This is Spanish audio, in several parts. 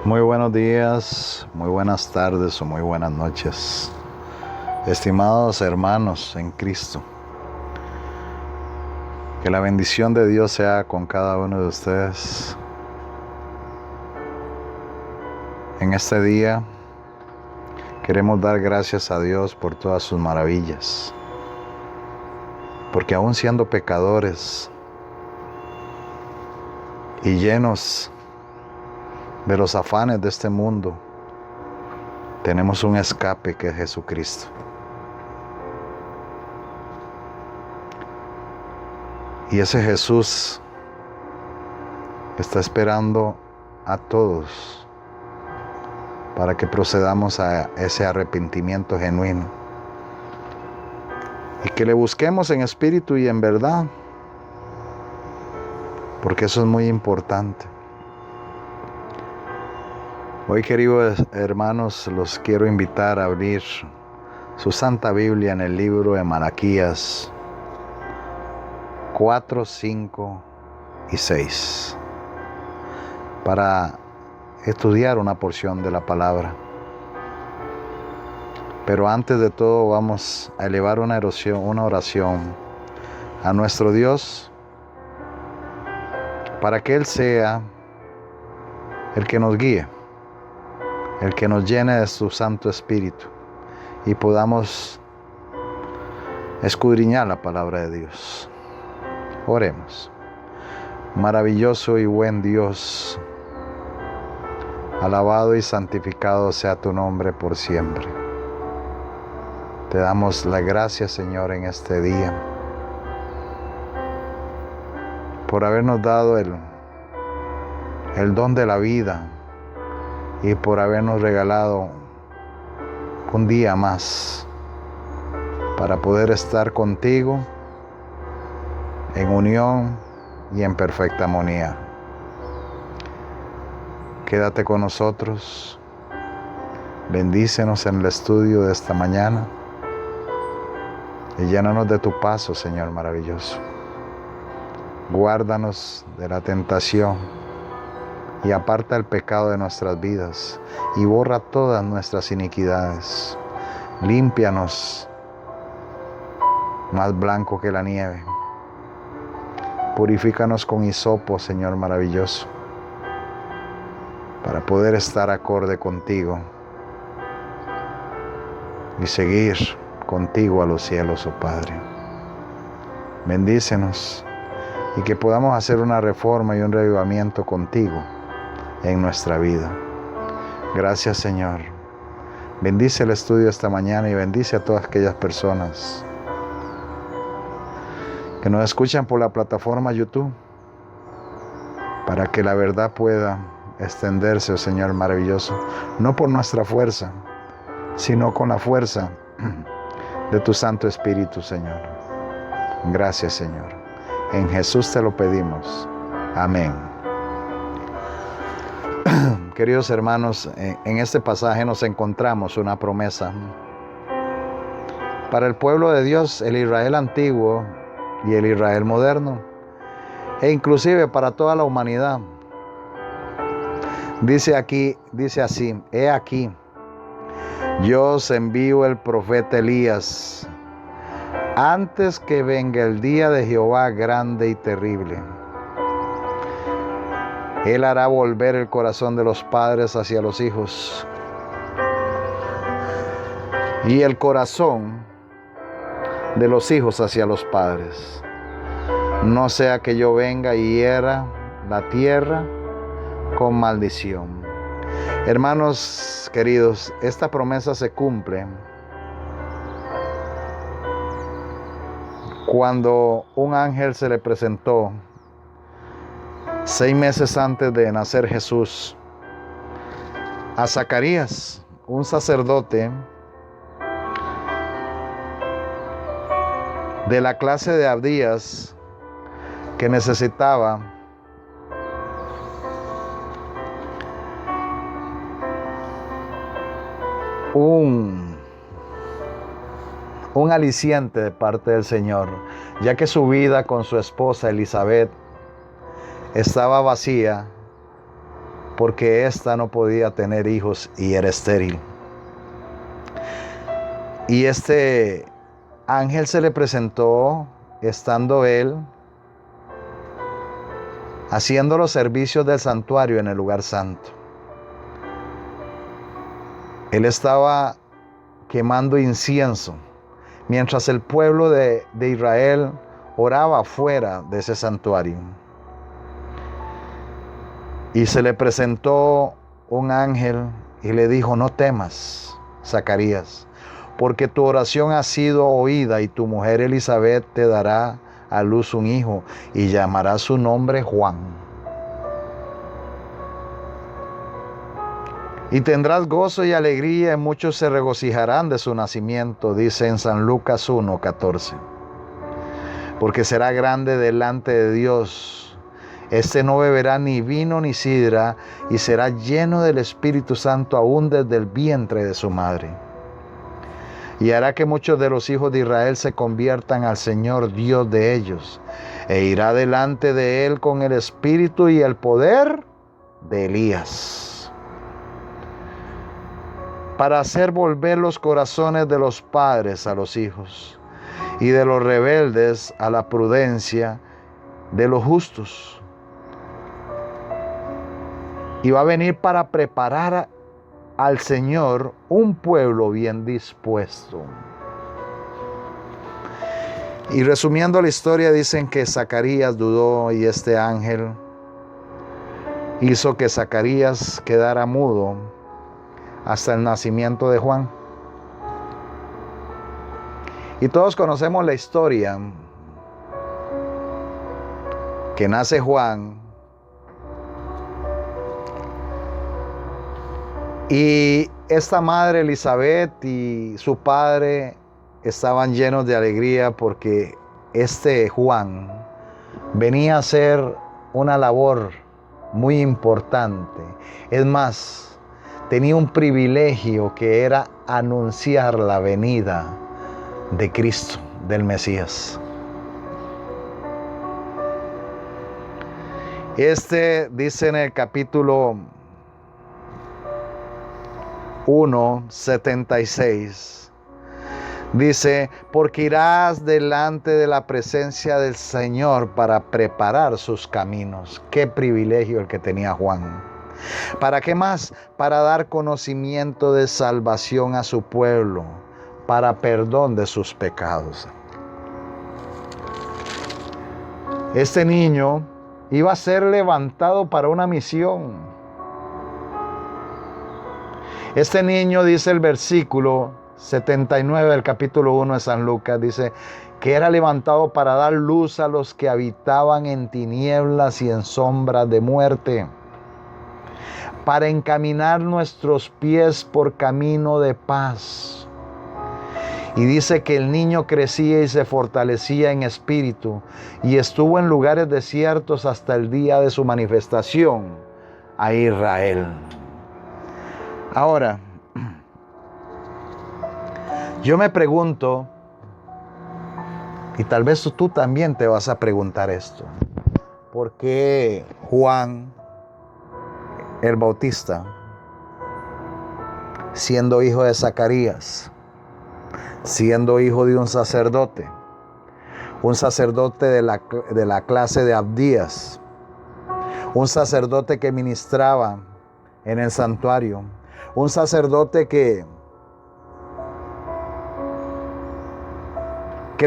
Muy buenos días, muy buenas tardes o muy buenas noches, estimados hermanos en Cristo. Que la bendición de Dios sea con cada uno de ustedes. En este día queremos dar gracias a Dios por todas sus maravillas, porque aún siendo pecadores y llenos de los afanes de este mundo, tenemos un escape que es Jesucristo. Y ese Jesús está esperando a todos para que procedamos a ese arrepentimiento genuino y que le busquemos en espíritu y en verdad, porque eso es muy importante. Hoy, queridos hermanos, los quiero invitar a abrir su Santa Biblia en el libro de Malaquías 4, 5 y 6 para estudiar una porción de la palabra. Pero antes de todo vamos a elevar una oración a nuestro Dios para que Él sea el que nos guíe, el que nos llene de su Santo Espíritu y podamos escudriñar la palabra de Dios. Oremos. Maravilloso y buen Dios, alabado y santificado sea tu nombre por siempre. Te damos la gracia, Señor, en este día, por habernos dado el don de la vida y por habernos regalado un día más para poder estar contigo en unión y en perfecta armonía. Quédate con nosotros, bendícenos en el estudio de esta mañana y llénanos de tu paso, Señor maravilloso. Guárdanos de la tentación y aparta el pecado de nuestras vidas y borra todas nuestras iniquidades. Límpianos más blanco que la nieve. Purifícanos con hisopo, Señor maravilloso, para poder estar acorde contigo y seguir contigo a los cielos, oh Padre. Bendícenos y que podamos hacer una reforma y un reavivamiento contigo en nuestra vida. Gracias, Señor. Bendice el estudio esta mañana y bendice a todas aquellas personas que nos escuchan por la plataforma YouTube, para que la verdad pueda extenderse, oh Señor maravilloso, no por nuestra fuerza, sino con la fuerza de tu Santo Espíritu, Señor. Gracias, Señor. En Jesús te lo pedimos. Amén. Queridos hermanos, en este pasaje nos encontramos una promesa para el pueblo de Dios, el Israel antiguo y el Israel moderno, e inclusive para toda la humanidad. Dice así: he aquí, yo os envío el profeta Elías antes que venga el día de Jehová grande y terrible. Él hará volver el corazón de los padres hacia los hijos y el corazón de los hijos hacia los padres. No sea que yo venga y hiera la tierra con maldición. Hermanos queridos, esta promesa se cumple cuando un ángel se le presentó 6 meses antes de nacer Jesús a Zacarías, un sacerdote de la clase de Abdías, que necesitaba un aliciente de parte del Señor, ya que su vida con su esposa Elizabeth estaba vacía porque ésta no podía tener hijos y era estéril. Y este ángel se le presentó estando él haciendo los servicios del santuario en el lugar santo. Él estaba quemando incienso, mientras el pueblo de Israel oraba fuera de ese santuario. Y se le presentó un ángel y le dijo: no temas, Zacarías, porque tu oración ha sido oída y tu mujer Elizabeth te dará a luz un hijo y llamará su nombre Juan. Y tendrás gozo y alegría y muchos se regocijarán de su nacimiento, dice en San Lucas 1:14. Porque será grande delante de Dios. Este no beberá ni vino ni sidra y será lleno del Espíritu Santo aún desde el vientre de su madre. Y hará que muchos de los hijos de Israel se conviertan al Señor Dios de ellos. E irá delante de él con el espíritu y el poder de Elías, para hacer volver los corazones de los padres a los hijos y de los rebeldes a la prudencia de los justos. Y va a venir para preparar al Señor un pueblo bien dispuesto. Y resumiendo la historia, dicen que Zacarías dudó y este ángel hizo que Zacarías quedara mudo hasta el nacimiento de Juan. Y todos conocemos la historia, que nace Juan y esta madre Elizabeth y su padre estaban llenos de alegría porque este Juan venía a hacer una labor muy importante. Es más, tenía un privilegio que era anunciar la venida de Cristo, del Mesías. Dice en el capítulo 1:76, dice: porque irás delante de la presencia del Señor para preparar sus caminos. Qué privilegio el que tenía Juan. ¿Para qué más? Para dar conocimiento de salvación a su pueblo, para perdón de sus pecados. Este niño iba a ser levantado para una misión. Este niño, dice el versículo 79 del capítulo 1 de San Lucas, dice que era levantado para dar luz a los que habitaban en tinieblas y en sombras de muerte, para encaminar nuestros pies por camino de paz. Y dice que el niño crecía y se fortalecía en espíritu y estuvo en lugares desiertos hasta el día de su manifestación a Israel. Ahora, yo me pregunto, y tal vez tú también te vas a preguntar esto: ¿por qué Juan el Bautista, siendo hijo de Zacarías, siendo hijo de un sacerdote de la clase de Abdías, un sacerdote que ministraba en el santuario, un sacerdote que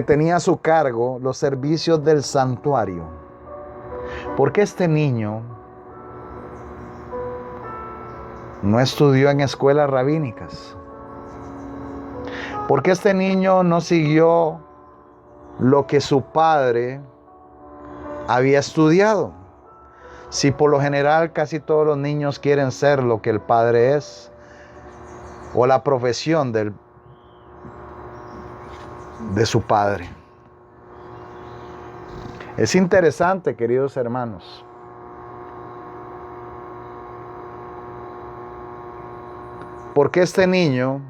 tenía a su cargo los servicios del santuario, por qué este niño no estudió en escuelas rabínicas? ¿Por qué este niño no siguió lo que su padre había estudiado? Si por lo general casi todos los niños quieren ser lo que el padre es, o la profesión de su padre. Es interesante, queridos hermanos, porque este niño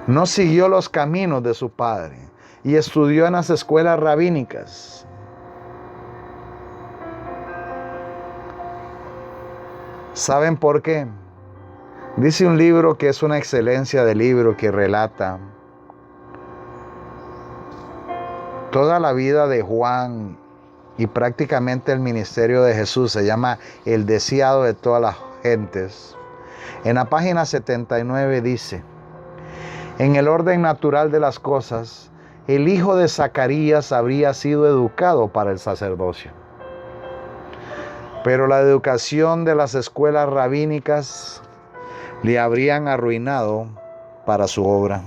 no siguió los caminos de su padre y estudió en las escuelas rabínicas. ¿Saben por qué? Dice un libro que es una excelencia de libro que relata toda la vida de Juan y prácticamente el ministerio de Jesús. Se llama El deseado de todas las gentes. En la página 79 dice: en el orden natural de las cosas, el hijo de Zacarías habría sido educado para el sacerdocio. Pero la educación de las escuelas rabínicas le habrían arruinado para su obra.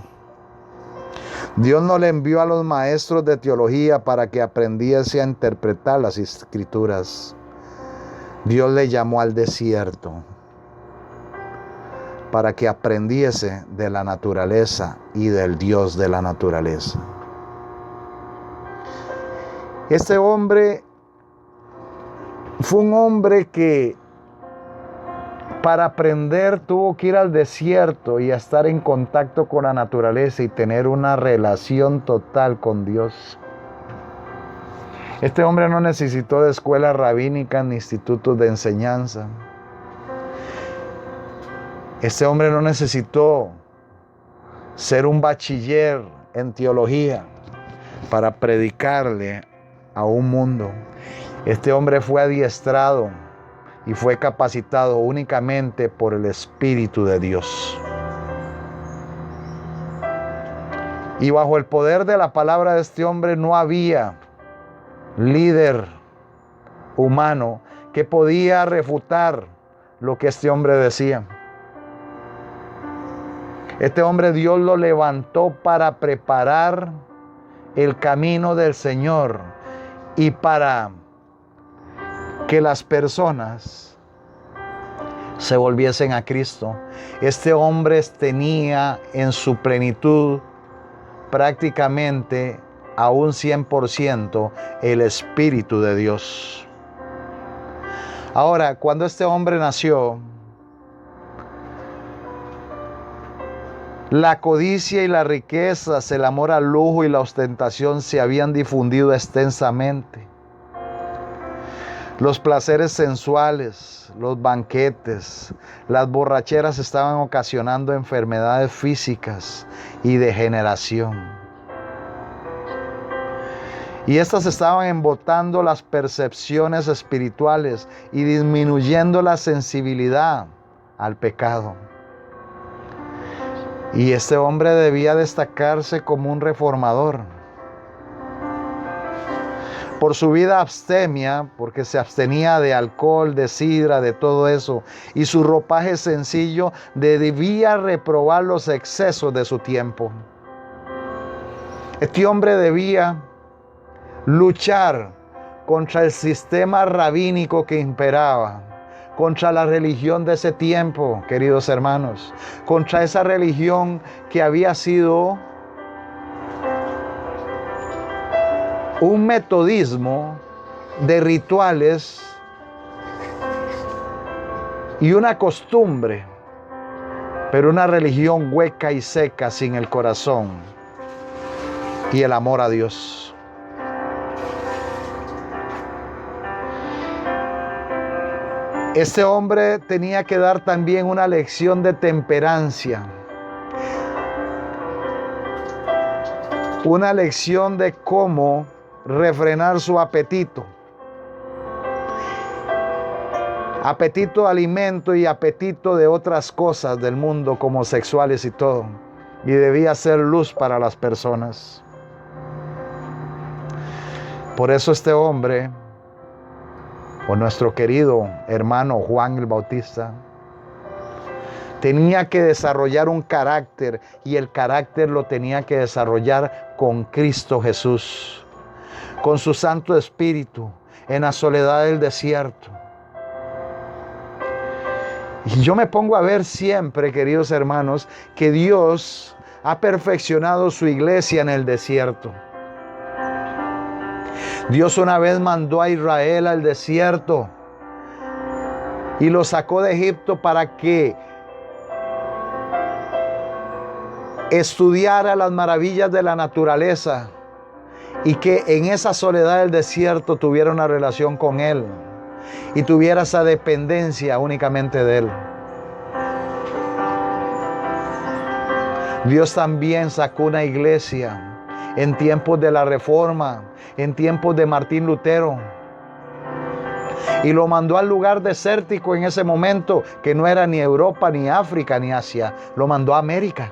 Dios no le envió a los maestros de teología para que aprendiese a interpretar las escrituras. Dios le llamó al desierto para que aprendiese de la naturaleza y del Dios de la naturaleza. Este hombre fue un hombre que para aprender tuvo que ir al desierto y a estar en contacto con la naturaleza y tener una relación total con Dios. Este hombre no necesitó de escuelas rabínicas ni institutos de enseñanza. Este hombre no necesitó ser un bachiller en teología para predicarle a un mundo. Este hombre fue adiestrado y fue capacitado únicamente por el Espíritu de Dios. Y bajo el poder de la palabra de este hombre no había líder humano que podía refutar lo que este hombre decía. Este hombre Dios lo levantó para preparar el camino del Señor y para que las personas se volviesen a Cristo. Este hombre tenía en su plenitud prácticamente a un 100% el Espíritu de Dios. Ahora, cuando este hombre nació, la codicia y las riquezas, el amor al lujo y la ostentación se habían difundido extensamente. Los placeres sensuales, los banquetes, las borracheras estaban ocasionando enfermedades físicas y degeneración. Y estas estaban embotando las percepciones espirituales y disminuyendo la sensibilidad al pecado. Y este hombre debía destacarse como un reformador. Por su vida abstemia, porque se abstenía de alcohol, de sidra, de todo eso, y su ropaje sencillo, debía reprobar los excesos de su tiempo. Este hombre debía luchar contra el sistema rabínico que imperaba, contra la religión de ese tiempo, queridos hermanos, contra esa religión que había sido un metodismo de rituales y una costumbre, pero una religión hueca y seca, sin el corazón y el amor a Dios. Este hombre tenía que dar también una lección de temperancia, una lección de cómo refrenar su apetito. Apetito de alimento y apetito de otras cosas del mundo como sexuales y todo. Y debía ser luz para las personas. Por eso este hombre, o nuestro querido hermano Juan el Bautista, tenía que desarrollar un carácter, y el carácter lo tenía que desarrollar con Cristo Jesús, con su Santo Espíritu, en la soledad del desierto. Y yo me pongo a ver siempre, queridos hermanos, que Dios ha perfeccionado su iglesia en el desierto. Dios una vez mandó a Israel al desierto y lo sacó de Egipto para que estudiara las maravillas de la naturaleza y que en esa soledad del desierto tuviera una relación con Él. y tuviera esa dependencia únicamente de Él. Dios también sacó una iglesia en tiempos de la Reforma, en tiempos de Martín Lutero, y lo mandó al lugar desértico en ese momento, que no era ni Europa, ni África, ni Asia. Lo mandó a América,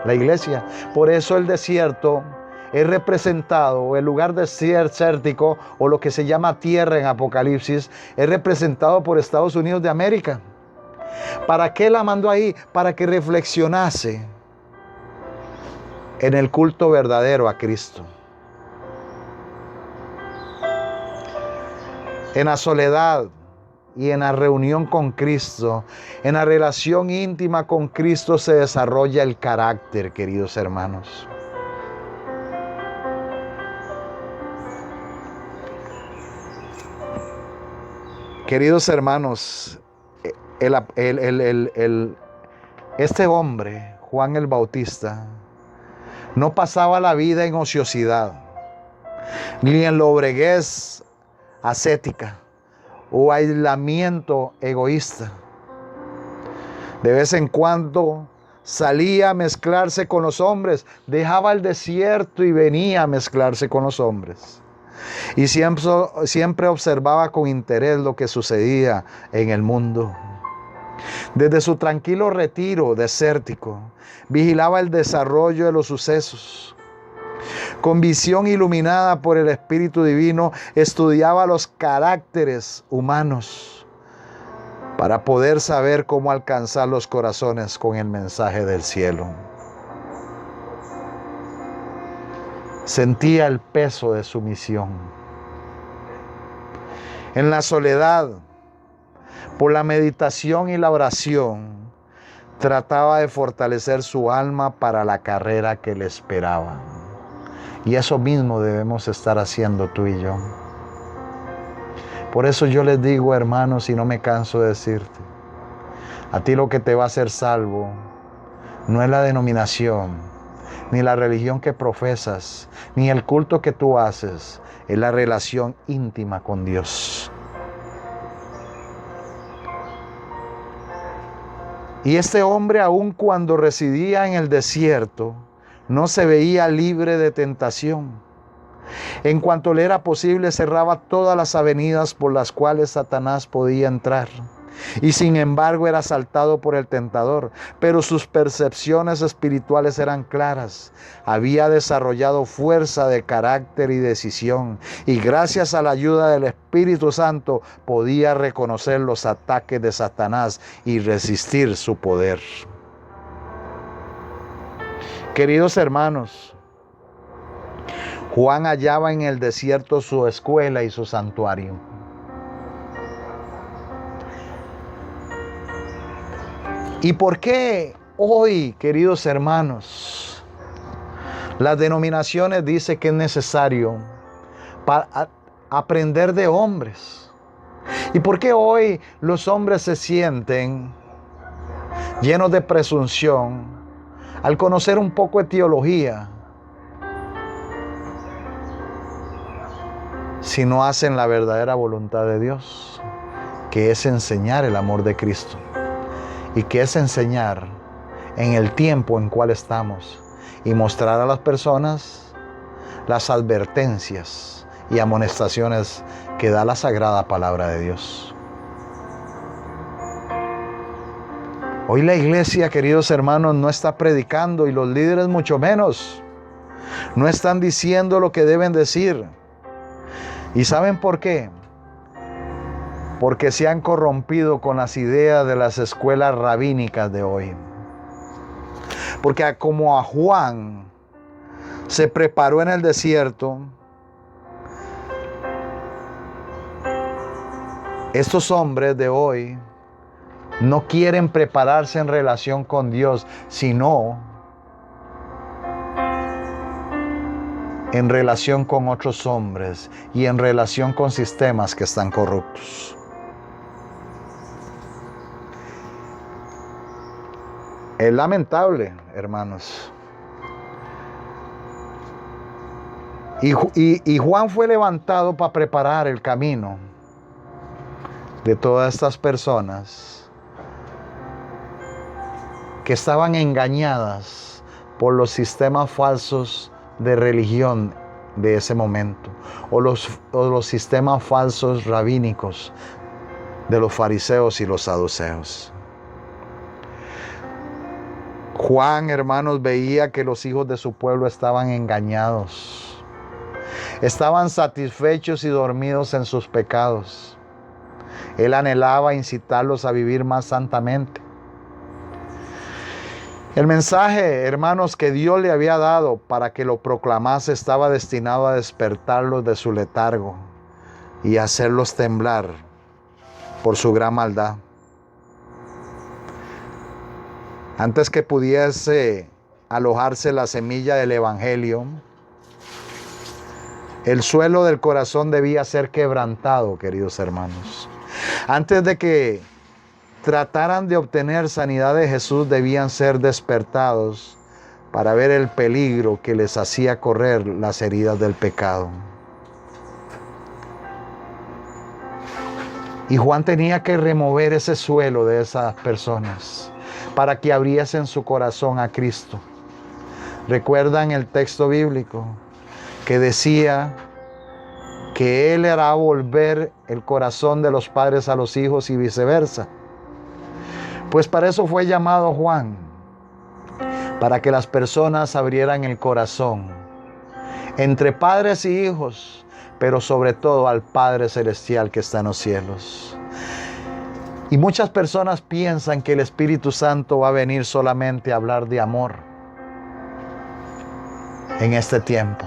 la iglesia. Por eso el desierto es representado, el lugar desértico, o lo que se llama tierra en Apocalipsis, es representado por Estados Unidos de América. ¿Para qué la mandó ahí? Para que reflexionase en el culto verdadero a Cristo. En la soledad y en la reunión con Cristo, en la relación íntima con Cristo, se desarrolla el carácter, queridos hermanos. Queridos hermanos, este hombre, Juan el Bautista, no pasaba la vida en ociosidad, ni en lobreguez ascética o aislamiento egoísta. De vez en cuando salía a mezclarse con los hombres, dejaba el desierto y venía a mezclarse con los hombres. Y siempre observaba con interés lo que sucedía en el mundo. Desde su tranquilo retiro desértico, vigilaba el desarrollo de los sucesos. Con visión iluminada por el Espíritu Divino, estudiaba los caracteres humanos para poder saber cómo alcanzar los corazones con el mensaje del cielo. Sentía el peso de su misión. En la soledad, por la meditación y la oración, trataba de fortalecer su alma para la carrera que le esperaba. Y eso mismo debemos estar haciendo tú y yo. Por eso yo les digo, hermanos, y no me canso de decirte, a ti lo que te va a hacer salvo no es la denominación, ni la religión que profesas, ni el culto que tú haces, es la relación íntima con Dios. Y este hombre, aun cuando residía en el desierto, no se veía libre de tentación. En cuanto le era posible, cerraba todas las avenidas por las cuales Satanás podía entrar. Y sin embargo era asaltado por el tentador, pero sus percepciones espirituales eran claras. Había desarrollado fuerza de carácter y decisión, y gracias a la ayuda del Espíritu Santo podía reconocer los ataques de Satanás y resistir su poder. Queridos hermanos, Juan hallaba en el desierto su escuela y su santuario. ¿Y por qué hoy, queridos hermanos, las denominaciones dicen que es necesario para aprender de hombres? ¿Y por qué hoy los hombres se sienten llenos de presunción al conocer un poco de teología, si no hacen la verdadera voluntad de Dios, que es enseñar el amor de Cristo, y que es enseñar en el tiempo en cual estamos y mostrar a las personas las advertencias y amonestaciones que da la sagrada palabra de Dios? Hoy la iglesia, queridos hermanos, no está predicando, y los líderes mucho menos. No están diciendo lo que deben decir. ¿Y saben por qué? Porque se han corrompido con las ideas de las escuelas rabínicas de hoy. Porque como a Juan se preparó en el desierto, estos hombres de hoy no quieren prepararse en relación con Dios, sino en relación con otros hombres y en relación con sistemas que están corruptos. Es lamentable, hermanos. Y Juan fue levantado para preparar el camino de todas estas personas que estaban engañadas por los sistemas falsos de religión de ese momento, o los sistemas falsos rabínicos de los fariseos y los saduceos. Juan, hermanos, veía que los hijos de su pueblo estaban engañados, estaban satisfechos y dormidos en sus pecados. Él anhelaba incitarlos a vivir más santamente. El mensaje, hermanos, que Dios le había dado para que lo proclamase estaba destinado a despertarlos de su letargo y hacerlos temblar por su gran maldad. Antes que pudiese alojarse la semilla del evangelio, el suelo del corazón debía ser quebrantado, queridos hermanos. Antes de que trataran de obtener sanidad de Jesús, debían ser despertados para ver el peligro que les hacía correr las heridas del pecado. Y Juan tenía que remover ese suelo de esas personas para que abriesen su corazón a Cristo. ¿Recuerdan el texto bíblico que decía que Él hará volver el corazón de los padres a los hijos y viceversa? Pues para eso fue llamado Juan, para que las personas abrieran el corazón entre padres y hijos, pero sobre todo al Padre Celestial que está en los cielos. Y muchas personas piensan que el Espíritu Santo va a venir solamente a hablar de amor en este tiempo.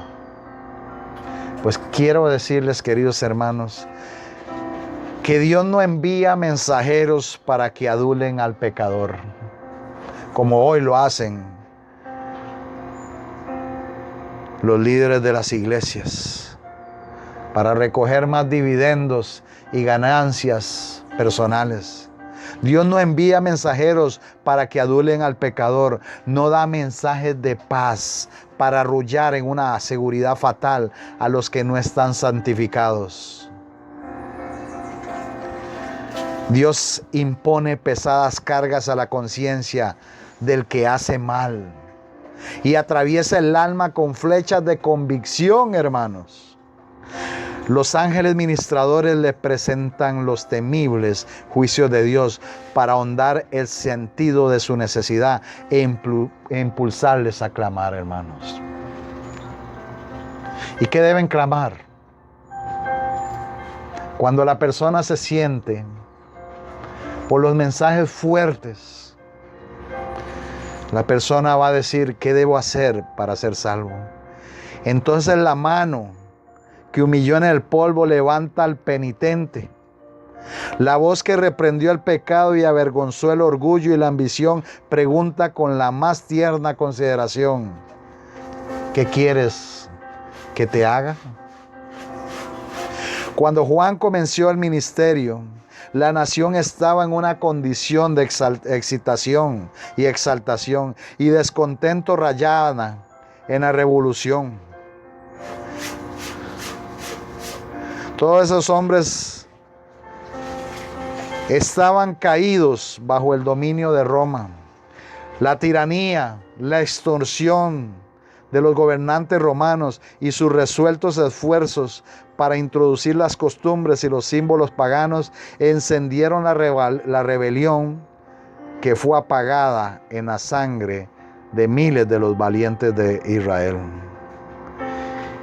Pues quiero decirles, queridos hermanos, que Dios no envía mensajeros para que adulen al pecador, como hoy lo hacen los líderes de las iglesias, para recoger más dividendos y ganancias personales. Dios no envía mensajeros para que adulen al pecador, no da mensajes de paz para arrullar en una seguridad fatal a los que no están santificados. Dios impone pesadas cargas a la conciencia del que hace mal y atraviesa el alma con flechas de convicción, hermanos. Los ángeles ministradores le presentan los temibles juicios de Dios para ahondar el sentido de su necesidad e impulsarles a clamar, hermanos. ¿Y qué deben clamar? Cuando la persona se siente por los mensajes fuertes, la persona va a decir, ¿qué debo hacer para ser salvo? Entonces la mano que humilló en el polvo levanta al penitente. La voz que reprendió el pecado y avergonzó el orgullo y la ambición pregunta con la más tierna consideración, ¿qué quieres que te haga? Cuando Juan comenzó el ministerio, la nación estaba en una condición de excitación y exaltación y descontento rayada en la revolución. Todos esos hombres estaban caídos bajo el dominio de Roma. La tiranía, la extorsión de los gobernantes romanos y sus resueltos esfuerzos para introducir las costumbres y los símbolos paganos encendieron la rebelión que fue apagada en la sangre de miles de los valientes de Israel.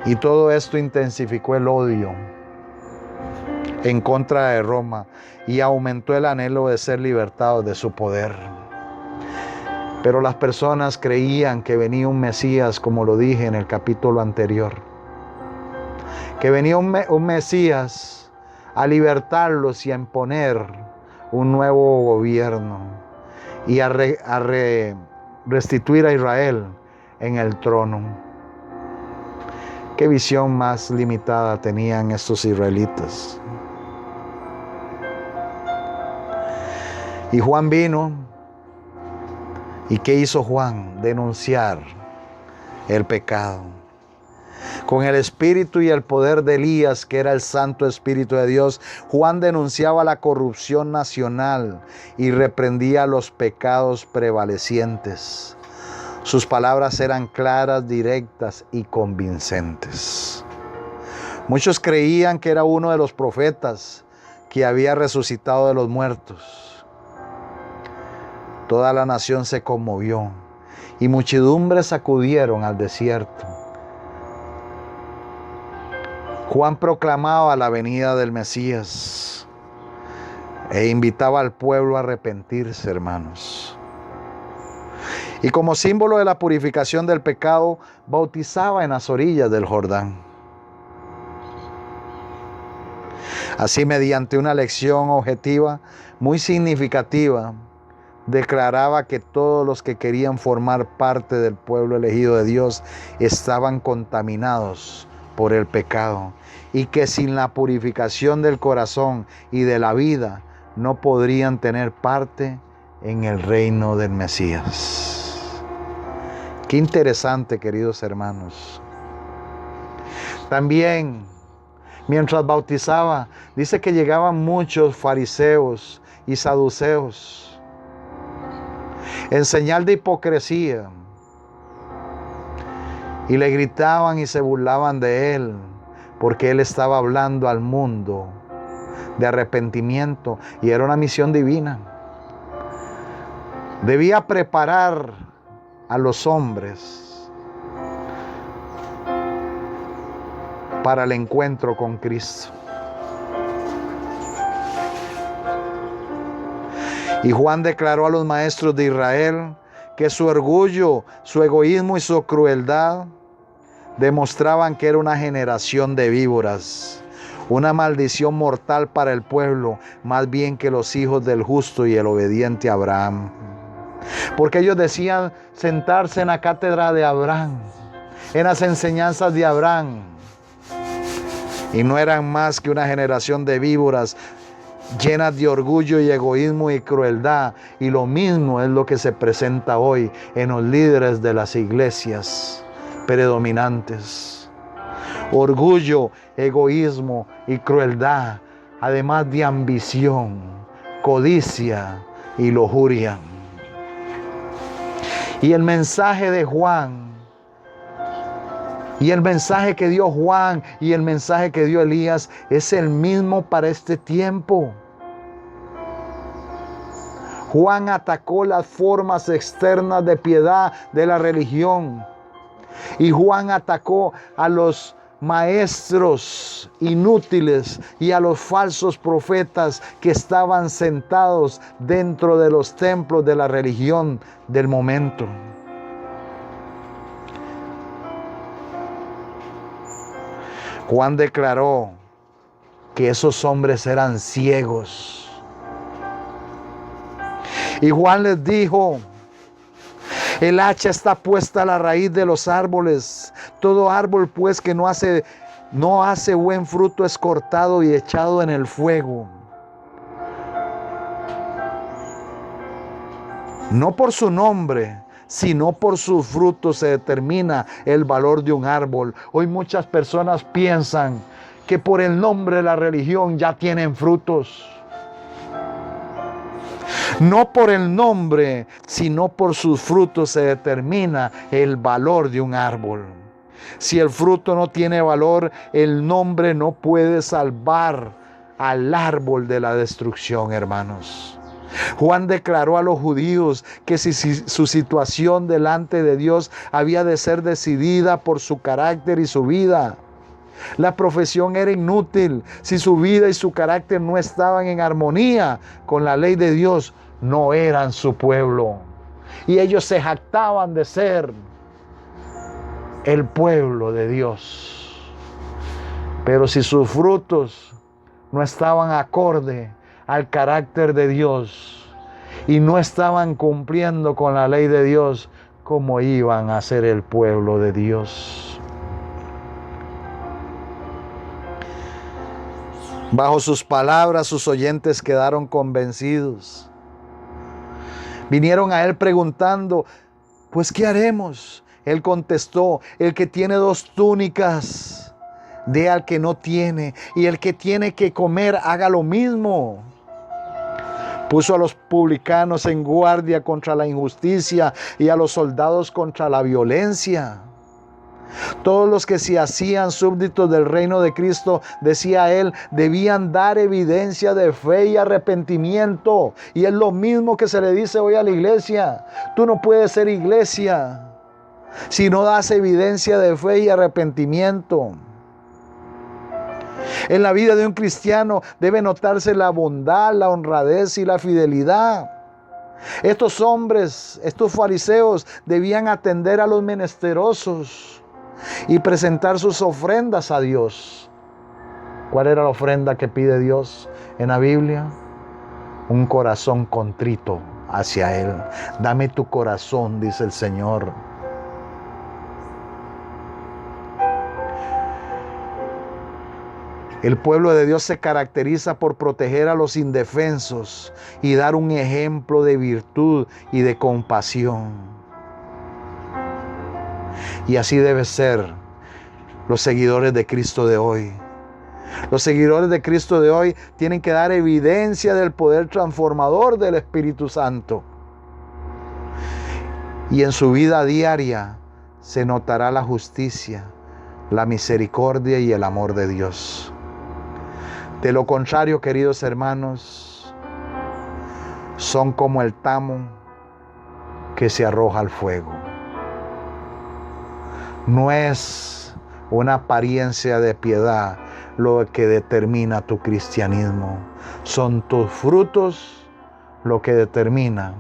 Y todo esto intensificó el odio en contra de Roma y aumentó el anhelo de ser libertados de su poder. Pero las personas creían que venía un Mesías, como lo dije en el capítulo anterior, que venía un Mesías a libertarlos y a imponer un nuevo gobierno y a restituir a Israel en el trono. ¿Qué visión más limitada tenían estos israelitas? Y Juan vino, ¿y qué hizo Juan? Denunciar el pecado. Con el espíritu y el poder de Elías, que era el Santo Espíritu de Dios, Juan denunciaba la corrupción nacional y reprendía los pecados prevalecientes. Sus palabras eran claras, directas y convincentes. Muchos creían que era uno de los profetas que había resucitado de los muertos. Toda la nación se conmovió y muchedumbres acudieron al desierto. Juan proclamaba la venida del Mesías e invitaba al pueblo a arrepentirse, hermanos. Y como símbolo de la purificación del pecado, bautizaba en las orillas del Jordán. Así, mediante una lección objetiva muy significativa, declaraba que todos los que querían formar parte del pueblo elegido de Dios estaban contaminados por el pecado y que sin la purificación del corazón y de la vida no podrían tener parte en el reino del Mesías. Qué interesante, queridos hermanos. También, mientras bautizaba, dice que llegaban muchos fariseos y saduceos en señal de hipocresía, y le gritaban y se burlaban de él, porque él estaba hablando al mundo de arrepentimiento y era una misión divina. Debía preparar a los hombres para el encuentro con Cristo. Y Juan declaró a los maestros de Israel que su orgullo, su egoísmo y su crueldad demostraban que era una generación de víboras, una maldición mortal para el pueblo, más bien que los hijos del justo y el obediente Abraham. Porque ellos decían sentarse en la cátedra de Abraham, en las enseñanzas de Abraham, y no eran más que una generación de víboras llenas de orgullo y egoísmo y crueldad. Y lo mismo es lo que se presenta hoy en los líderes de las iglesias predominantes. Orgullo, egoísmo y crueldad, además de ambición, codicia y lujuria. Y el mensaje de Juan, y el mensaje que dio Juan y el mensaje que dio Elías es el mismo para este tiempo. Juan atacó las formas externas de piedad de la religión. Y Juan atacó a los maestros inútiles y a los falsos profetas que estaban sentados dentro de los templos de la religión del momento. Juan declaró que esos hombres eran ciegos. Y Juan les dijo: el hacha está puesta a la raíz de los árboles. Todo árbol pues que no hace buen fruto es cortado y echado en el fuego. No por su nombre, sino por sus frutos se determina el valor de un árbol. Hoy muchas personas piensan que por el nombre de la religión ya tienen frutos. No por el nombre, sino por sus frutos se determina el valor de un árbol. Si el fruto no tiene valor, el nombre no puede salvar al árbol de la destrucción, hermanos. Juan declaró a los judíos que si su situación delante de Dios había de ser decidida por su carácter y su vida. La profesión era inútil si su vida y su carácter no estaban en armonía con la ley de Dios. No eran su pueblo. Y ellos se jactaban de ser el pueblo de Dios. Pero si sus frutos no estaban acorde al carácter de Dios y no estaban cumpliendo con la ley de Dios, ¿cómo iban a ser el pueblo de Dios? Bajo sus palabras, sus oyentes quedaron convencidos. Vinieron a él preguntando: pues ¿qué haremos? Él contestó: el que tiene 2 túnicas, dé al que no tiene, y el que tiene que comer, haga lo mismo. Puso a los publicanos en guardia contra la injusticia y a los soldados contra la violencia. Todos los que se hacían súbditos del reino de Cristo, decía él, debían dar evidencia de fe y arrepentimiento. Y es lo mismo que se le dice hoy a la iglesia. Tú no puedes ser iglesia si no das evidencia de fe y arrepentimiento. En la vida de un cristiano debe notarse la bondad, la honradez y la fidelidad. Estos hombres, estos fariseos, debían atender a los menesterosos y presentar sus ofrendas a Dios. ¿Cuál era la ofrenda que pide Dios en la Biblia? Un corazón contrito hacia Él. Dame tu corazón, dice el Señor. El pueblo de Dios se caracteriza por proteger a los indefensos y dar un ejemplo de virtud y de compasión. Y así debe ser los seguidores de Cristo de hoy. Los seguidores de Cristo de hoy tienen que dar evidencia del poder transformador del Espíritu Santo. Y en su vida diaria se notará la justicia, la misericordia y el amor de Dios. De lo contrario, queridos hermanos, son como el tamo que se arroja al fuego. No es una apariencia de piedad lo que determina tu cristianismo. Son tus frutos lo que determina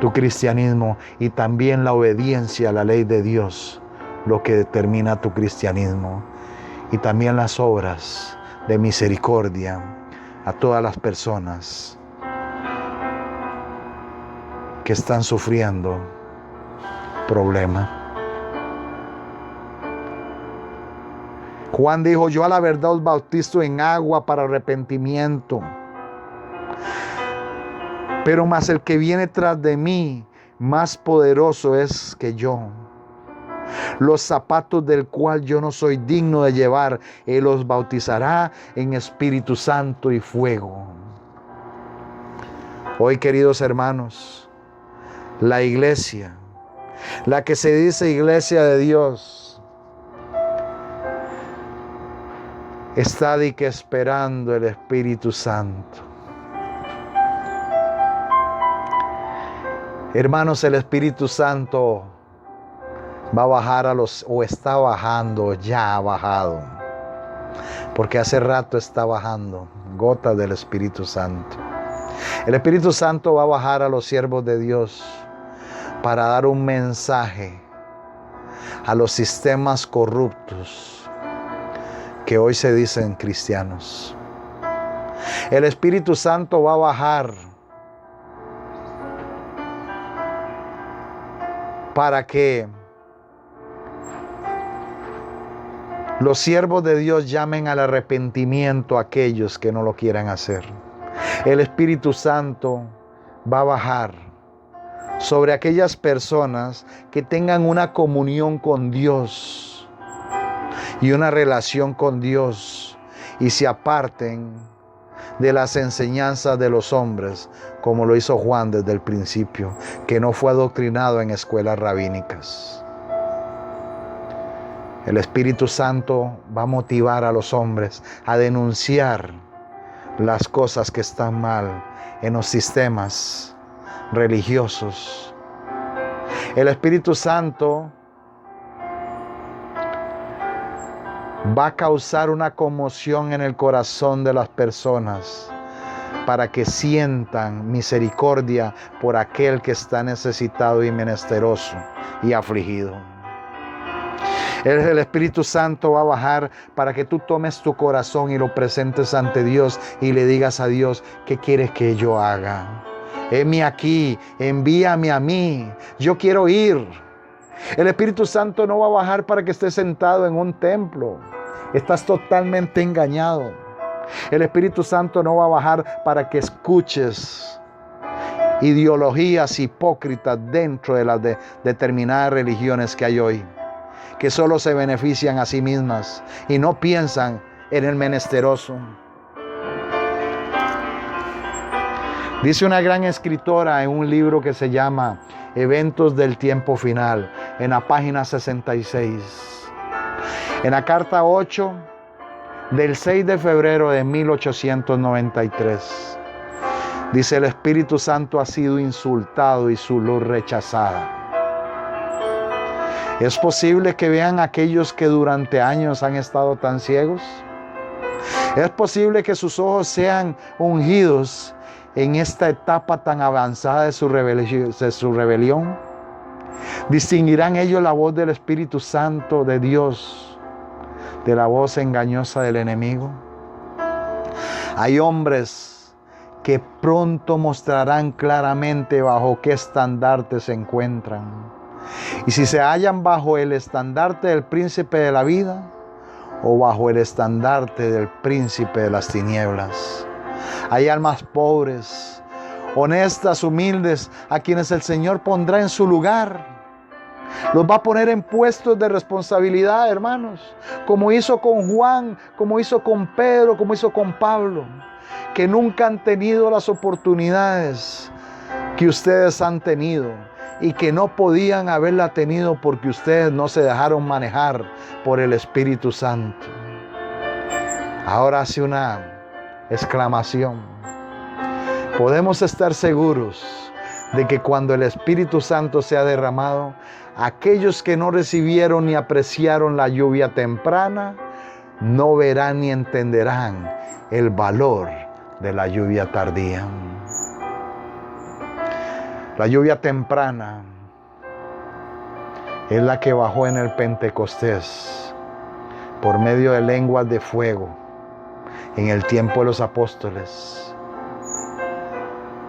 tu cristianismo, y también la obediencia a la ley de Dios lo que determina tu cristianismo, y también las obras de misericordia a todas las personas que están sufriendo problemas. Juan dijo: yo a la verdad os bautizo en agua para arrepentimiento, pero más el que viene tras de mí, más poderoso es que yo, los zapatos del cual yo no soy digno de llevar. Él os bautizará en Espíritu Santo y fuego. Hoy, queridos hermanos, la iglesia, la que se dice iglesia de Dios, está de que esperando el Espíritu Santo. Hermanos, el Espíritu Santo va a bajar o está bajando, ya ha bajado, porque hace rato está bajando gotas del Espíritu Santo. El Espíritu Santo va a bajar a los siervos de Dios para dar un mensaje a los sistemas corruptos que hoy se dicen cristianos. El Espíritu Santo va a bajar para que los siervos de Dios llamen al arrepentimiento a aquellos que no lo quieran hacer. El Espíritu Santo va a bajar sobre aquellas personas que tengan una comunión con Dios y una relación con Dios, y se aparten de las enseñanzas de los hombres, como lo hizo Juan desde el principio, que no fue adoctrinado en escuelas rabínicas. El Espíritu Santo va a motivar a los hombres a denunciar las cosas que están mal en los sistemas religiosos. El Espíritu Santo va a causar una conmoción en el corazón de las personas para que sientan misericordia por aquel que está necesitado y menesteroso y afligido. El Espíritu Santo va a bajar para que tú tomes tu corazón y lo presentes ante Dios y le digas a Dios: ¿qué quieres que yo haga? Heme aquí, envíame a mí, yo quiero ir. El Espíritu Santo no va a bajar para que estés sentado en un templo. Estás totalmente engañado. El Espíritu Santo no va a bajar para que escuches ideologías hipócritas dentro de las determinadas religiones que hay hoy, que solo se benefician a sí mismas y no piensan en el menesteroso. Dice una gran escritora en un libro que se llama Eventos del Tiempo Final, en la página 66, en la carta 8 del 6 de febrero de 1893, dice: el Espíritu Santo ha sido insultado y su luz rechazada. ¿Es posible que vean aquellos que durante años han estado tan ciegos? ¿Es posible que sus ojos sean ungidos en esta etapa tan avanzada de su rebelión? ¿Distinguirán ellos la voz del Espíritu Santo de Dios de la voz engañosa del enemigo? Hay hombres que pronto mostrarán claramente bajo qué estandarte se encuentran. Y si se hallan bajo el estandarte del príncipe de la vida o bajo el estandarte del príncipe de las tinieblas. Hay almas pobres, honestas, humildes, a quienes el Señor pondrá en su lugar. Los va a poner en puestos de responsabilidad, hermanos, como hizo con Juan, como hizo con Pedro, como hizo con Pablo, que nunca han tenido las oportunidades que ustedes han tenido y que no podían haberla tenido porque ustedes no se dejaron manejar por el Espíritu Santo. Ahora hace una exclamación. Podemos estar seguros de que cuando el Espíritu Santo sea derramado, aquellos que no recibieron ni apreciaron la lluvia temprana, no verán ni entenderán el valor de la lluvia tardía. La lluvia temprana es la que bajó en el Pentecostés por medio de lenguas de fuego en el tiempo de los apóstoles.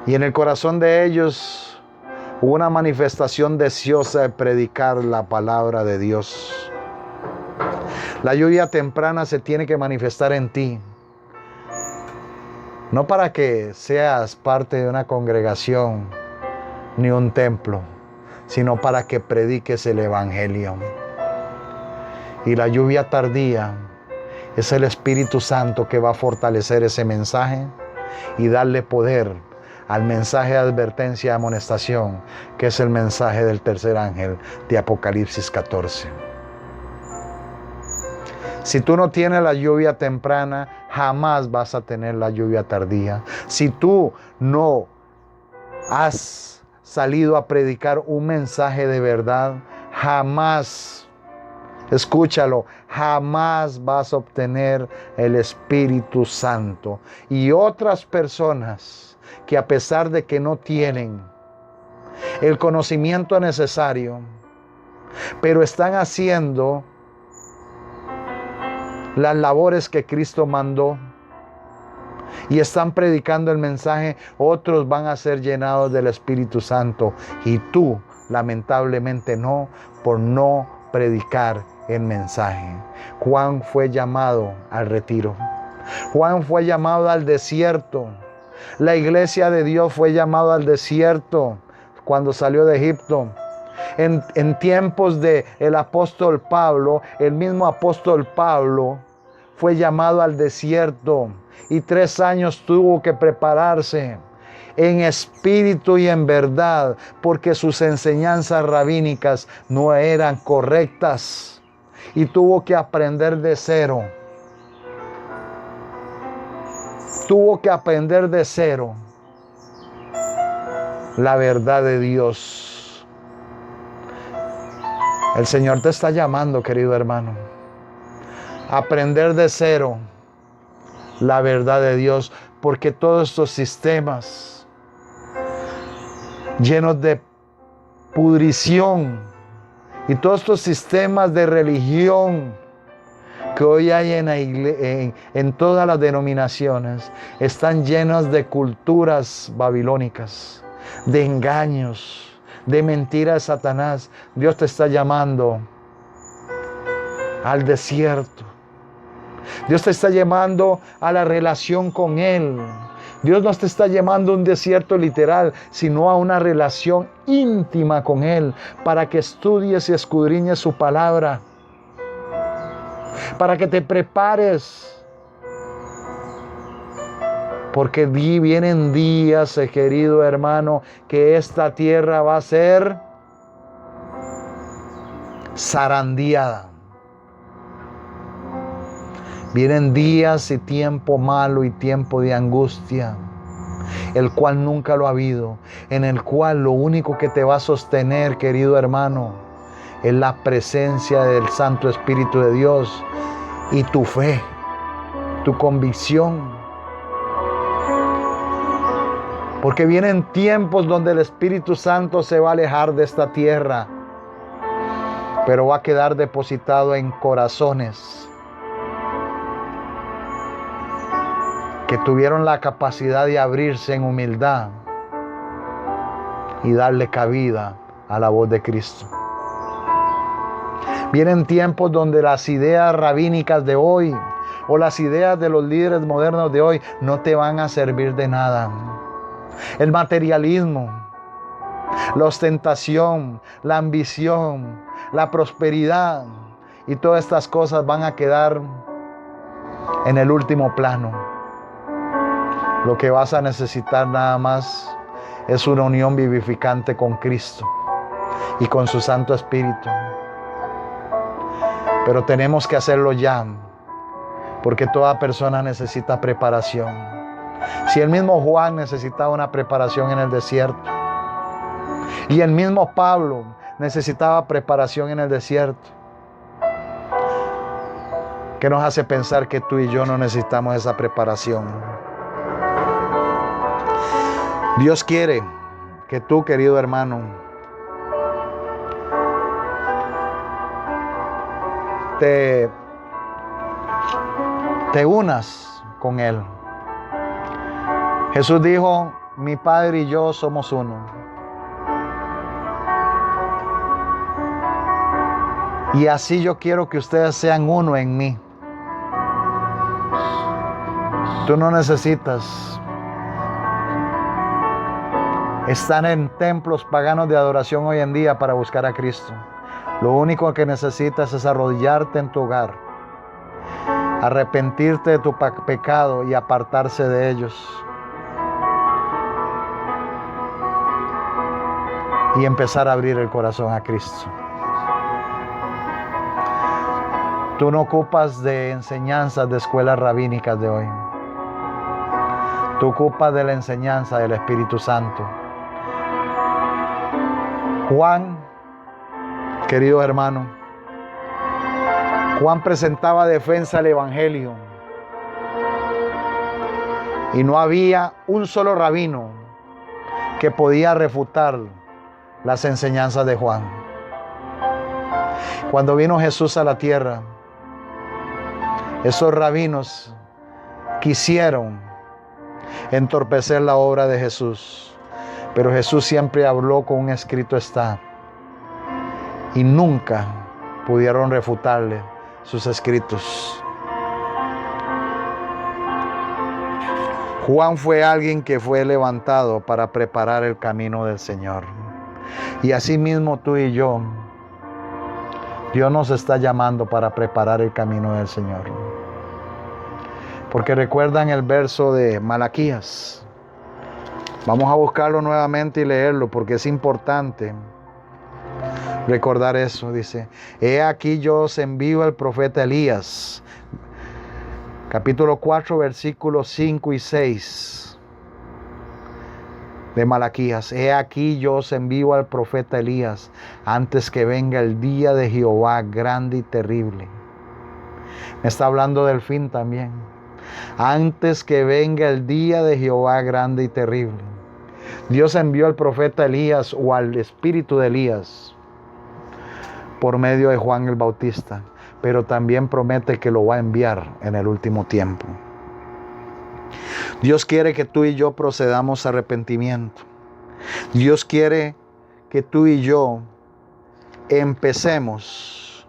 Y en el corazón de ellos hubo una manifestación deseosa de predicar la palabra de Dios. La lluvia temprana se tiene que manifestar en ti. No para que seas parte de una congregación ni un templo, sino para que prediques el Evangelio. Y la lluvia tardía es el Espíritu Santo que va a fortalecer ese mensaje y darle poder al mensaje de advertencia y amonestación, que es el mensaje del tercer ángel de Apocalipsis 14. Si tú no tienes la lluvia temprana, jamás vas a tener la lluvia tardía. Si tú no has salido a predicar un mensaje de verdad, jamás, escúchalo, jamás vas a obtener el Espíritu Santo. Y otras personas que a pesar de que no tienen el conocimiento necesario, pero están haciendo las labores que Cristo mandó y están predicando el mensaje, otros van a ser llenados del Espíritu Santo y tú lamentablemente no, por no predicar el mensaje. Juan fue llamado al retiro. Juan fue llamado al desierto. La iglesia de Dios fue llamada al desierto cuando salió de Egipto. En tiempos del apóstol Pablo, el mismo apóstol Pablo fue llamado al desierto y 3 años tuvo que prepararse en espíritu y en verdad, porque sus enseñanzas rabínicas no eran correctas y tuvo que aprender de cero. Tuvo que aprender de cero la verdad de Dios. El Señor te está llamando, querido hermano, a aprender de cero la verdad de Dios, porque todos estos sistemas llenos de pudrición y todos estos sistemas de religión que hoy hay en todas las denominaciones están llenos de culturas babilónicas, de engaños, de mentiras de Satanás. Dios te está llamando al desierto, Dios te está llamando a la relación con Él. Dios no te está llamando a un desierto literal, sino a una relación íntima con Él, para que estudies y escudriñes su palabra, para que te prepares. Porque vienen días, querido hermano, que esta tierra va a ser zarandeada. Vienen días y tiempo malo y tiempo de angustia, el cual nunca lo ha habido, en el cual lo único que te va a sostener, querido hermano, es la presencia del Santo Espíritu de Dios y tu fe, tu convicción. Porque vienen tiempos donde el Espíritu Santo se va a alejar de esta tierra, pero va a quedar depositado en corazones que tuvieron la capacidad de abrirse en humildad y darle cabida a la voz de Cristo. Vienen tiempos donde las ideas rabínicas de hoy o las ideas de los líderes modernos de hoy no te van a servir de nada. El materialismo, la ostentación, la ambición, la prosperidad y todas estas cosas van a quedar en el último plano. Lo que vas a necesitar nada más es una unión vivificante con Cristo y con su Santo Espíritu. Pero tenemos que hacerlo ya, porque toda persona necesita preparación. Si el mismo Juan necesitaba una preparación en el desierto, y el mismo Pablo necesitaba preparación en el desierto, ¿qué nos hace pensar que tú y yo no necesitamos esa preparación? Dios quiere que tú, querido hermano, te unas con Él. Jesús dijo, mi Padre y yo somos uno. Y así yo quiero que ustedes sean uno en mí. Tú no necesitas estar en templos paganos de adoración hoy en día para buscar a Cristo. Lo único que necesitas es arrodillarte en tu hogar, arrepentirte de tu pecado y apartarse de ellos. Y empezar a abrir el corazón a Cristo. Tú no ocupas de enseñanzas de escuelas rabínicas de hoy. Tú ocupas de la enseñanza del Espíritu Santo. Juan, querido hermano, Juan presentaba defensa al Evangelio. Y no había un solo rabino que podía refutar las enseñanzas de Juan. Cuando vino Jesús a la tierra, esos rabinos quisieron entorpecer la obra de Jesús, pero Jesús siempre habló con un escrito está, y nunca pudieron refutarle sus escritos. Juan fue alguien que fue levantado para preparar el camino del Señor. Y así mismo tú y yo, Dios nos está llamando para preparar el camino del Señor. Porque recuerdan el verso de Malaquías. Vamos a buscarlo nuevamente y leerlo porque es importante recordar eso. Dice, he aquí yo os envío al profeta Elías. Capítulo 4, versículos 5 y 6 de Malaquías. He aquí yo os envío al profeta Elías antes que venga el día de Jehová grande y terrible. Me está hablando del fin también. Antes que venga el día de Jehová grande y terrible. Dios envió al profeta Elías o al espíritu de Elías por medio de Juan el Bautista, pero también promete que lo va a enviar en el último tiempo. Dios quiere que tú y yo procedamos a arrepentimiento. Dios quiere que tú y yo empecemos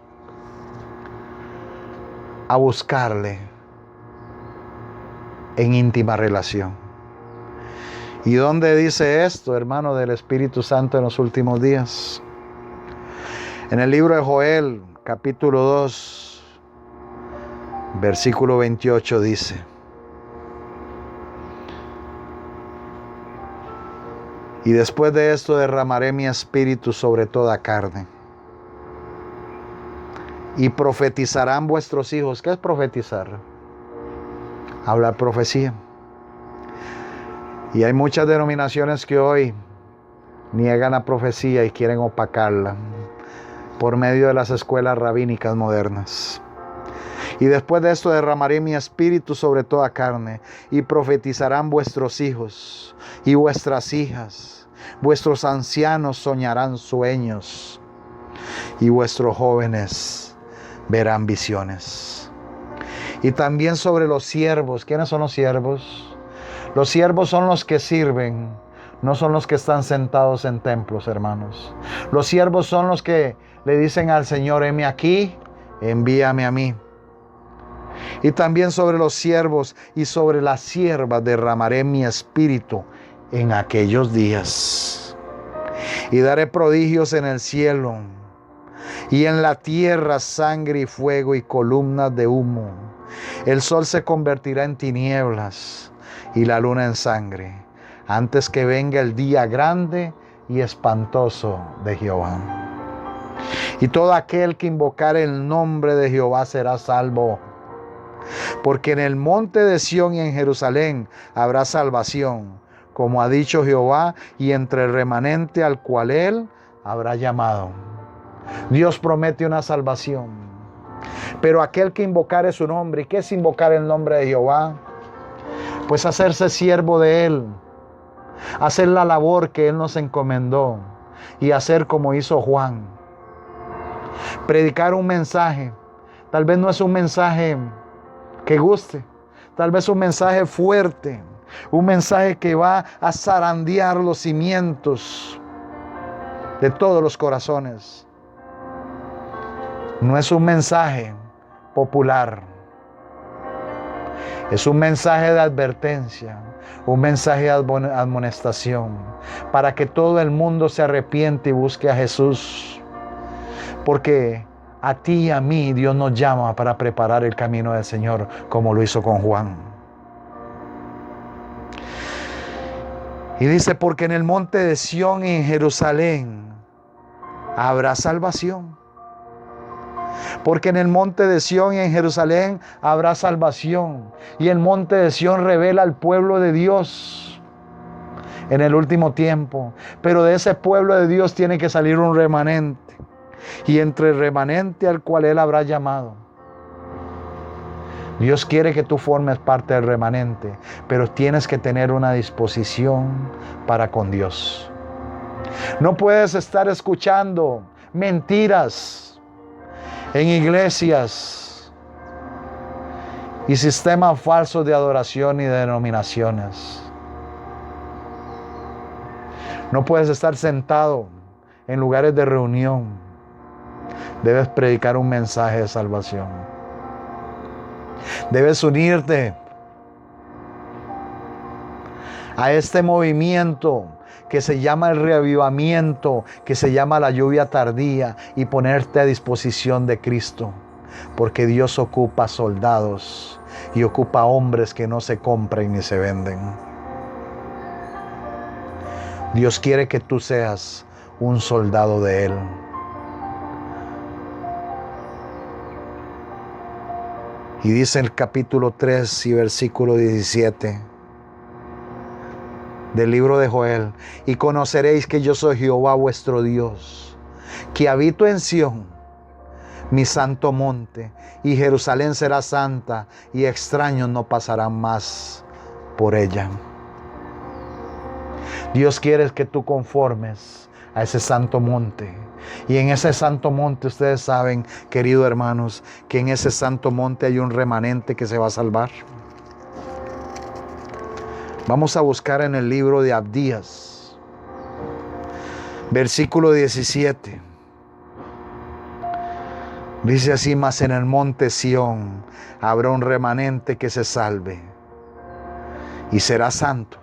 a buscarle en íntima relación. ¿Y dónde dice esto, hermano, del Espíritu Santo en los últimos días? En el libro de Joel, capítulo 2, versículo 28 dice: y después de esto derramaré mi espíritu sobre toda carne, y profetizarán vuestros hijos. ¿Qué es profetizar? Hablar profecía. Y hay muchas denominaciones que hoy niegan la profecía y quieren opacarla por medio de las escuelas rabínicas modernas. Y después de esto derramaré mi espíritu sobre toda carne, y profetizarán vuestros hijos y vuestras hijas. Vuestros ancianos soñarán sueños, y vuestros jóvenes verán visiones. Y también sobre los siervos. ¿Quiénes son los siervos? Los siervos son los que sirven, no son los que están sentados en templos, hermanos. Los siervos son los que le dicen al Señor: heme aquí, envíame a mí. Y también sobre los siervos y sobre las siervas derramaré mi espíritu en aquellos días. Y daré prodigios en el cielo y en la tierra, sangre y fuego y columnas de humo. El sol se convertirá en tinieblas y la luna en sangre, antes que venga el día grande y espantoso de Jehová. Y todo aquel que invocare el nombre de Jehová será salvo. Porque en el monte de Sión y en Jerusalén habrá salvación, como ha dicho Jehová, y entre el remanente al cual él habrá llamado. Dios promete una salvación. Pero aquel que invocare su nombre, ¿y qué es invocar el nombre de Jehová? Pues hacerse siervo de él, hacer la labor que él nos encomendó y hacer como hizo Juan. Predicar un mensaje. Tal vez no es un mensaje que guste, tal vez un mensaje fuerte, un mensaje que va a zarandear los cimientos de todos los corazones. No es un mensaje popular, es un mensaje de advertencia, un mensaje de admonestación, para que todo el mundo se arrepiente y busque a Jesús. Porque a ti y a mí Dios nos llama para preparar el camino del Señor, como lo hizo con Juan. Y dice: porque en el monte de Sión y en Jerusalén habrá salvación. Porque en el monte de Sión y en Jerusalén habrá salvación. Y el monte de Sión revela al pueblo de Dios en el último tiempo. Pero de ese pueblo de Dios tiene que salir un remanente. Y entre el remanente al cual él habrá llamado. Dios quiere que tú formes parte del remanente, pero tienes que tener una disposición para con Dios. No puedes estar escuchando mentiras en iglesias y sistemas falsos de adoración y de denominaciones. No puedes estar sentado en lugares de reunión. Debes predicar un mensaje de salvación. Debes unirte a este movimiento que se llama el reavivamiento, que se llama la lluvia tardía, y ponerte a disposición de Cristo. Porque Dios ocupa soldados y ocupa hombres que no se compran ni se venden. Dios quiere que tú seas un soldado de Él. Y dice el capítulo 3 y versículo 17 del libro de Joel: y conoceréis que yo soy Jehová vuestro Dios, que habito en Sión, mi santo monte, y Jerusalén será santa, y extraños no pasarán más por ella. Dios quiere que tú conformes a ese santo monte. Y en ese santo monte, ustedes saben, queridos hermanos, que en ese santo monte hay un remanente que se va a salvar. Vamos a buscar en el libro de Abdías, versículo 17. Dice así: mas en el monte Sión habrá un remanente que se salve y será santo.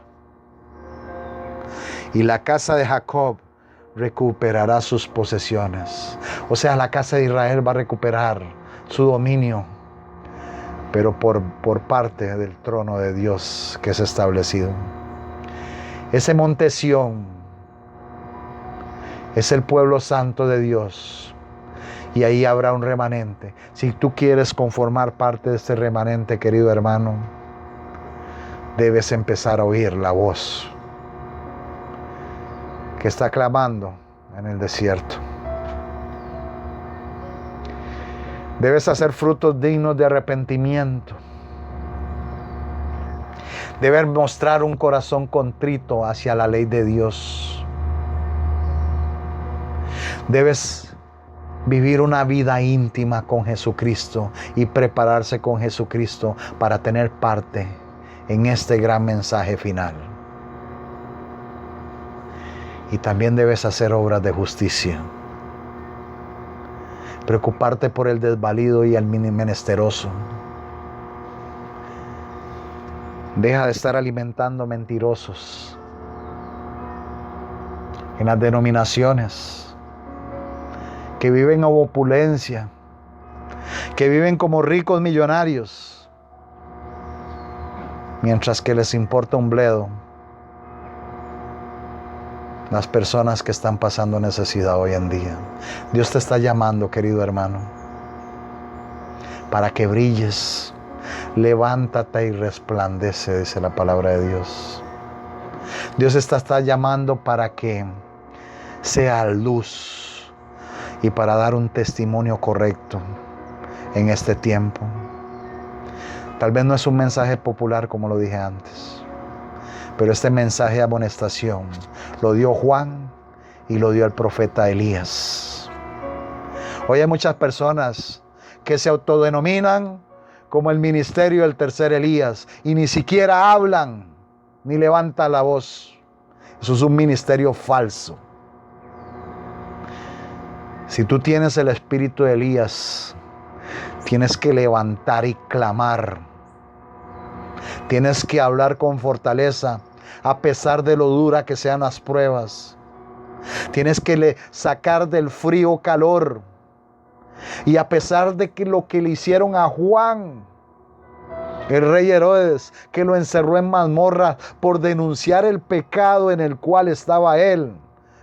Y la casa de Jacob recuperará sus posesiones. O sea, la casa de Israel va a recuperar su dominio, pero por parte del trono de Dios que es establecido. Ese monte Sión es el pueblo santo de Dios, y ahí habrá un remanente. Si tú quieres conformar parte de este remanente, querido hermano, debes empezar a oír la voz que está clamando en el desierto. Debes hacer frutos dignos de arrepentimiento. Debes mostrar un corazón contrito hacia la ley de Dios. Debes vivir una vida íntima con Jesucristo y prepararse con Jesucristo para tener parte en este gran mensaje final. Y también debes hacer obras de justicia. Preocuparte por el desvalido y el menesteroso. Deja de estar alimentando mentirosos en las denominaciones que viven en opulencia, que viven como ricos millonarios, mientras que les importa un bledo las personas que están pasando necesidad hoy en día. Dios te está llamando, querido hermano, para que brilles. Levántate y resplandece, dice la palabra de Dios. Dios te está llamando para que seas luz y para dar un testimonio correcto en este tiempo. Tal vez no es un mensaje popular como lo dije antes, pero este mensaje de amonestación lo dio Juan y lo dio el profeta Elías. Hoy hay muchas personas que se autodenominan como el ministerio del tercer Elías y ni siquiera hablan ni levantan la voz. Eso es un ministerio falso. Si tú tienes el espíritu de Elías, tienes que levantar y clamar. Tienes que hablar con fortaleza a pesar de lo dura que sean las pruebas. Tienes que sacar del frío calor. Y a pesar de que lo que le hicieron a Juan, el rey Herodes, que lo encerró en mazmorra por denunciar el pecado en el cual estaba él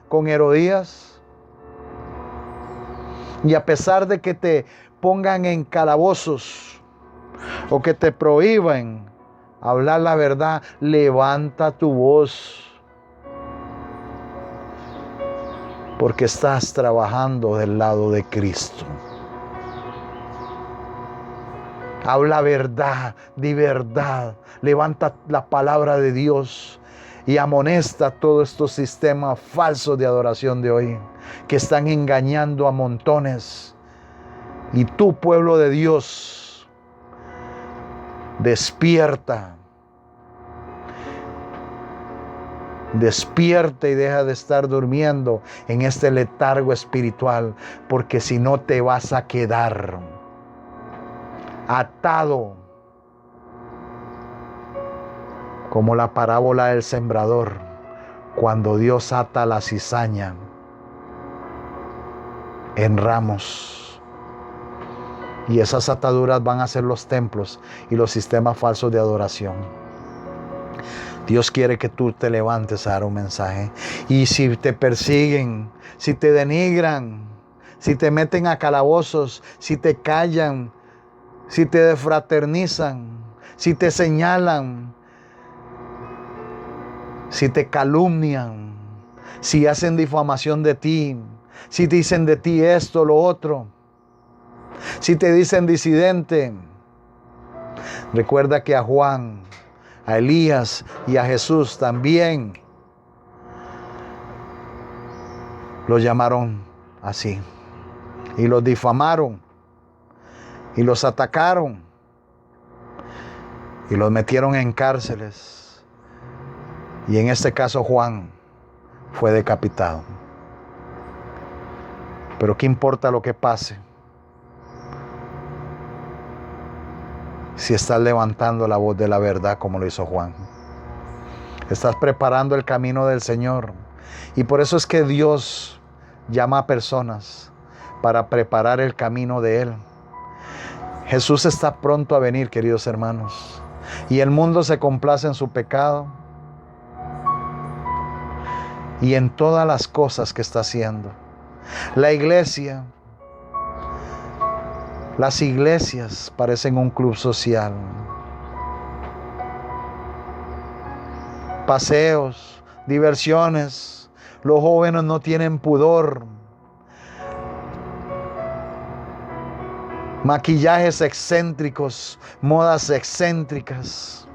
con Herodías. Y a pesar de que te pongan en calabozos o que te prohíban hablar la verdad, levanta tu voz, porque estás trabajando del lado de Cristo. Habla verdad, di verdad, levanta la palabra de Dios y amonesta todos estos sistemas falsos de adoración de hoy que están engañando a montones. Y tú, pueblo de Dios, despierta. Despierta y deja de estar durmiendo en este letargo espiritual, porque si no te vas a quedar atado como la parábola del sembrador, cuando Dios ata la cizaña en ramos. Y esas ataduras van a ser los templos y los sistemas falsos de adoración. Dios quiere que tú te levantes a dar un mensaje. Y si te persiguen, si te denigran, si te meten a calabozos, si te callan, si te desfraternizan, si te señalan, si te calumnian, si hacen difamación de ti, si dicen de ti esto, lo otro, si te dicen disidente, recuerda que a Juan, a Elías y a Jesús también los llamaron así y los difamaron y los atacaron y los metieron en cárceles, y en este caso Juan fue decapitado. Pero ¿qué importa lo que pase? si estás levantando la voz de la verdad como lo hizo Juan. Estás preparando el camino del Señor. Y por eso es que Dios llama a personas para preparar el camino de Él. Jesús está pronto a venir, queridos hermanos. Y el mundo se complace en su pecado y en todas las cosas que está haciendo. La iglesia, las iglesias parecen un club social. Paseos, diversiones, los jóvenes no tienen pudor. Maquillajes excéntricos, modas excéntricas.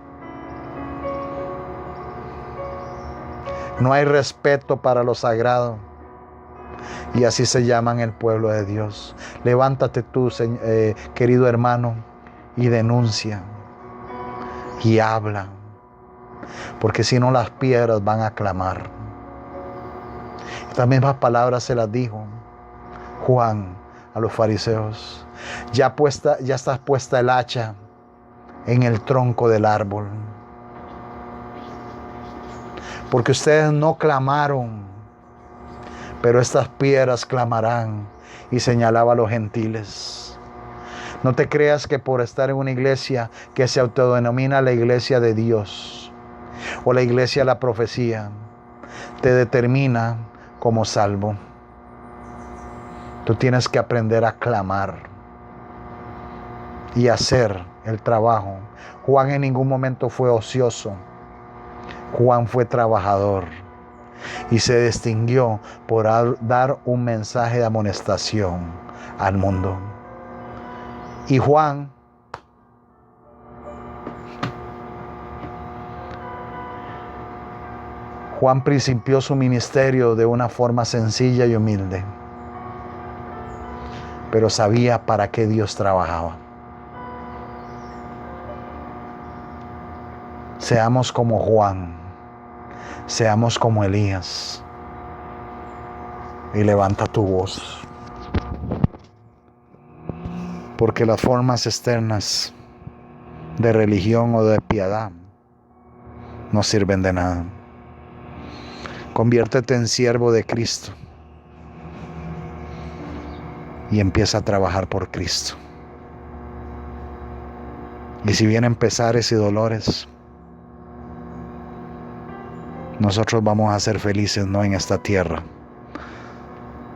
No hay respeto para lo sagrado. Y así se llaman el pueblo de Dios. Levántate tú, querido hermano, y denuncia. Y habla. Porque si no, las piedras van a clamar. Estas mismas palabras se las dijo Juan a los fariseos. Ya está puesta el hacha en el tronco del árbol. Porque ustedes no clamaron, pero estas piedras clamarán. Y señalaba a los gentiles. No te creas que por estar en una iglesia que se autodenomina la iglesia de Dios o la iglesia de la profecía, te determina como salvo. Tú tienes que aprender a clamar y hacer el trabajo. Juan en ningún momento fue ocioso. Juan fue trabajador y se distinguió por dar un mensaje de amonestación al mundo. Y Juan principió su ministerio de una forma sencilla y humilde, pero sabía para qué Dios trabajaba. Seamos como Juan, seamos como Elías, y levanta tu voz. Porque las formas externas de religión o de piedad no sirven de nada. Conviértete en siervo de Cristo y empieza a trabajar por Cristo. Y si vienen pesares y dolores, nosotros vamos a ser felices no en esta tierra,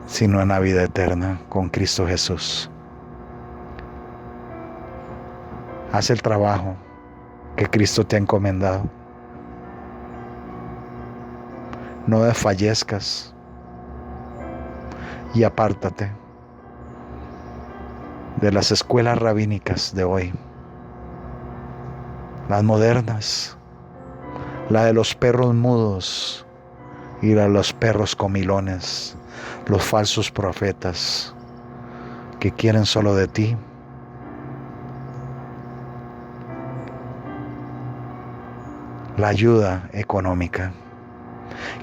sino en la vida eterna con Cristo Jesús. Haz el trabajo que Cristo te ha encomendado. No desfallezcas y apártate de las escuelas rabínicas de hoy, las modernas, la de los perros mudos y la de los perros comilones, los falsos profetas que quieren solo de ti. La ayuda económica.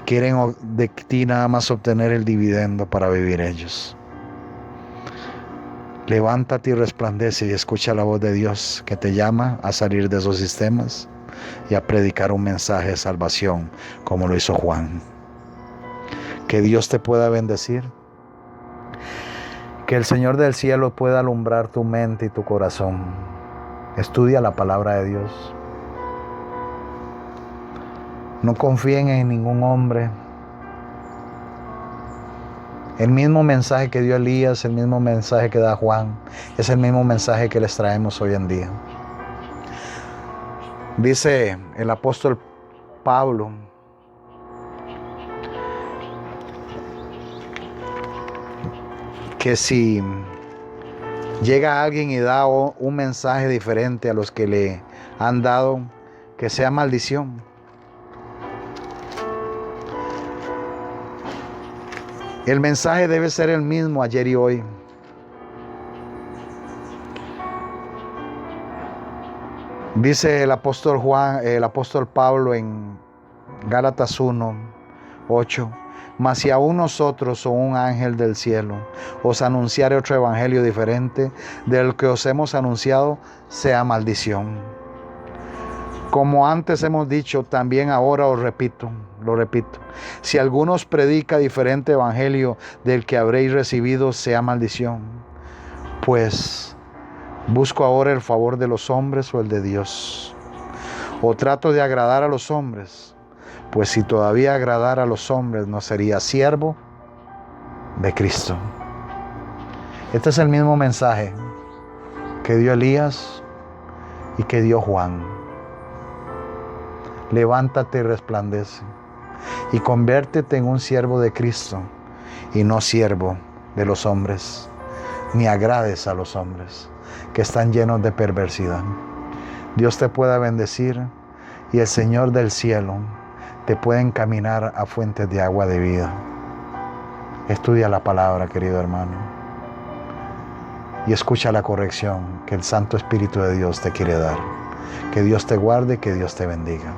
Quieren de ti nada más obtener el dividendo para vivir ellos. Levántate y resplandece y escucha la voz de Dios que te llama a salir de esos sistemas y a predicar un mensaje de salvación como lo hizo Juan. Que Dios te pueda bendecir. Que el Señor del cielo pueda alumbrar tu mente y tu corazón. Estudia la palabra de Dios. No confíen en ningún hombre. El mismo mensaje que dio Elías, el mismo mensaje que da Juan, es el mismo mensaje que les traemos hoy en día. Dice el apóstol Pablo que si llega alguien y da un mensaje diferente a los que le han dado, que sea maldición. El mensaje debe ser el mismo ayer y hoy. Dice el apóstol Pablo en Gálatas 1, 8. Mas si aún nosotros o un ángel del cielo os anunciare otro evangelio diferente del que os hemos anunciado, sea maldición. Como antes hemos dicho, también ahora lo repito. Si alguno os predica diferente evangelio del que habréis recibido, sea maldición. Pues, ¿busco ahora el favor de los hombres o el de Dios? ¿O trato de agradar a los hombres? Pues si todavía agradara a los hombres, no sería siervo de Cristo. Este es el mismo mensaje que dio Elías y que dio Juan. Levántate y resplandece y conviértete en un siervo de Cristo y no siervo de los hombres, ni agrades a los hombres que están llenos de perversidad. Dios te pueda bendecir y el Señor del cielo te puede encaminar a fuentes de agua de vida. Estudia la palabra, querido hermano, y escucha la corrección que el Santo Espíritu de Dios te quiere dar. Que Dios te guarde, que Dios te bendiga.